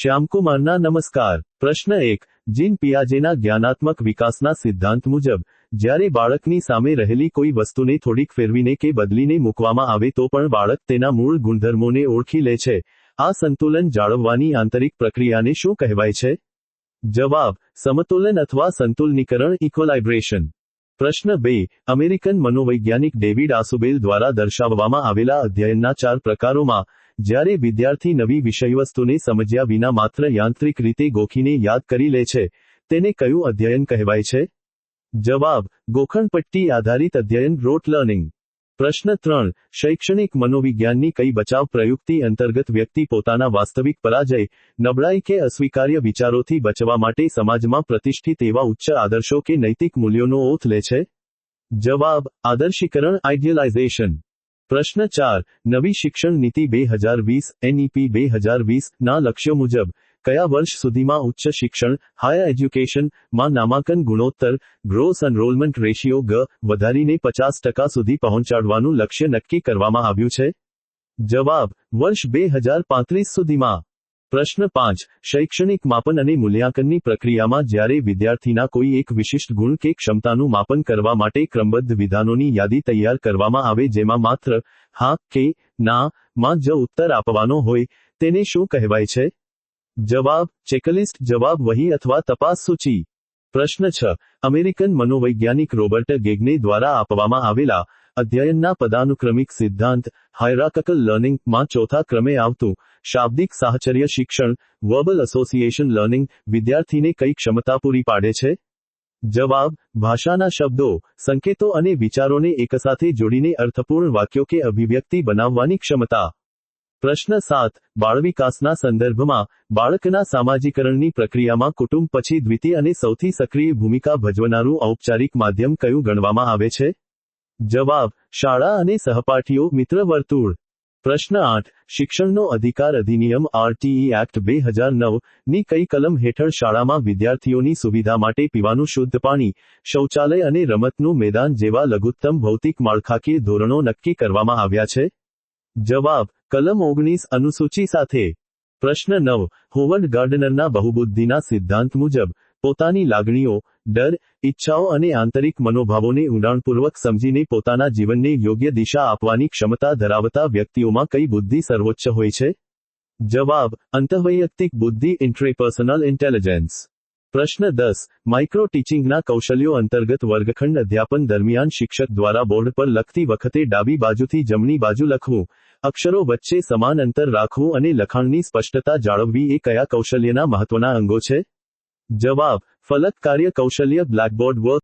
શ્યામકુમારના નમસ્કાર। પ્રશ્ન 1। જીન પિયાજેના જ્ઞાનાત્મક વિકાસના સિદ્ધાંત મુજબ જ્યારે બાળકની સામે રહેલી કોઈ વસ્તુને થોડીક ફેરવીને કે બદલીને મૂકવામાં આવે તો પણ બાળક તેના મૂળ ગુણધર્મોને ઓળખી લે છે। આ સંતુલન જાળવવાની આંતરિક પ્રક્રિયાને શું કહેવાય છે? જવાબ: સમતોલન અથવા સંતુલનીકરણ, ઇક્વલાઇબ્રેશન। પ્રશ્ન 2। અમેરિકન મનોવૈજ્ઞાનિક ડેવિડ આસુબેલ દ્વારા દર્શાવવામાં આવેલા અધ્યયનના 4 પ્રકારોમાં જ્યારે વિદ્યાર્થી નવી વિષયવસ્તુને સમજ્યા વિના માત્ર યાંત્રિક રીતે ગોખીને યાદ કરી લે છે, તેને કયું અધ્યયન કહેવાય છે? જવાબ: ગોખણપટ્ટી આધારિત અધ્યયન, રોટ લર્નિંગ। પ્રશ્ન 3। શૈક્ષણિક મનોવિજ્ઞાનની કઈ બચાવ પ્રયુક્તિ અંતર્ગત વ્યક્તિ પોતાના વાસ્તવિક પરાજય, નબળાઈ કે અસ્વીકાર્ય વિચારોથી બચવા માટે સમાજમાં પ્રતિષ્ઠિત એવા ઉચ્ચ આદર્શો કે નૈતિક મૂલ્યોનો ઓથ લે છે? જવાબ: આદર્શીકરણ, આઇડિયલાઇઝેશન। પ્રશ્ન 4। નવી શિક્ષણ નીતિ 2020 NEP 2020 ના લક્ષ્યો મુજબ કયા વર્ષ સુધીમાં ઉચ્ચ શિક્ષણ હાયર એજ્યુકેશન માં નામાંકન ગુણોત્તર ગ્રોસ એનરોલમેન્ટ રેશિયો વધારીને 50% સુધી પહોંચાડવાનું લક્ષ્ય નક્કી કરવામાં આવ્યું છે? જવાબ: વર્ષ 2035 સુધીમાં। પ્રશ્ન 5। શૈક્ષણિક માપન અને મૂલ્યાંકનની પ્રક્રિયામાં જ્યારે વિદ્યાર્થીના કોઈ એક વિશિષ્ટ ગુણ કે ક્ષમતાનું માપન કરવા માટે ક્રમબદ્ધ વિધાનોની યાદી તૈયાર કરવામાં આવે જેમાં માત્ર હા કે ના માં જ ઉત્તર આપવાનો હોય, તેને શું કહેવાય છે? જવાબ: ચેકલિસ્ટ, જવાબ વહી અથવા તપાસ સૂચિ। પ્રશ્ન 6। અમેરિકન મનોવૈજ્ઞાનિક રોબર્ટ ગેગ્ને દ્વારા આપવામાં આવેલા અધ્યયનના પદાનુક્રમિક સિદ્ધાંત હાયરાર્કિકલ લર્નિંગ માં ચોથા ક્રમે આવતું શાબ્દિક સાહચર્ય શિક્ષણ વર્બલ એસોસિએશન લર્નિંગ વિદ્યાર્થીને કઈ ક્ષમતા પૂરી પાડે છે? જવાબ: ભાષાના શબ્દો, સંકેતો અને વિચારોને એકસાથે જોડીને અર્થપૂર્ણ વાક્યો કે અભિવ્યક્તિ બનાવવાની ક્ષમતા। પ્રશ્ન 7। બાળવિકાસના સંદર્ભમાં બાળકના સામાજિકરણની પ્રક્રિયામાં કુટુંબ પછી દ્વિતીય અને સૌથી સક્રિય ભૂમિકા ભજવનારું ઔપચારિક માધ્યમ કયું ગણવામાં આવે છે? જવાબ: શાળા અને સહપાઠીઓ, મિત્ર વર્તુળ। પ્રશ્ન 8। શિક્ષણનો અધિકાર અધિનિયમ RTE એક્ટ 2009 ની કઈ કલમ હેઠળ શાળામાં વિદ્યાર્થીઓની સુવિધા માટે પીવાનું શુદ્ધ પાણી, શૌચાલય અને રમતનું મેદાન જેવા લઘુત્તમ ભૌતિક માળખાકીય ધોરણો નક્કી કરવામાં આવ્યા છે? જવાબ: કલમ 19 અનુસૂચિ સાથે। પ્રશ્ન 9। હોવર્ડ ગાર્ડનરના બહુબુદ્ધિના સિદ્ધાંત મુજબ પોતાની લાગણીઓ, ડર, ઈચ્છાઓ અને આંતરિક મનોભાવોને ઊંડાણપૂર્વક સમજીને પોતાના જીવનને યોગ્ય દિશા આપવાની ક્ષમતા ધરાવતા વ્યક્તિઓમાં કઈ બુદ્ધિ સર્વોચ્ચ હોય છે? જવાબ: અંતઃવૈયક્તિક બુદ્ધિ, ઇન્ટ્રાપર્સનલ ઇન્ટેલિજન્સ। પ્રશ્ન 10। માઇક્રો ટીચિંગના કૌશલ્યો અંતર્ગત વર્ગખંડ અધ્યાપન દરમિયાન શિક્ષક દ્વારા બોર્ડ પર લખતી વખતે ડાબી બાજુથી જમણી બાજુ લખવું, અક્ષરો વચ્ચે સમાન અંતર રાખવું અને લખાણની સ્પષ્ટતા જાળવવી એ કયા કૌશલ્યના મહત્વના અંગો છે? જવાબ: ફલક કાર્ય કૌશલ્ય, બ્લેકબોર્ડ વર્ક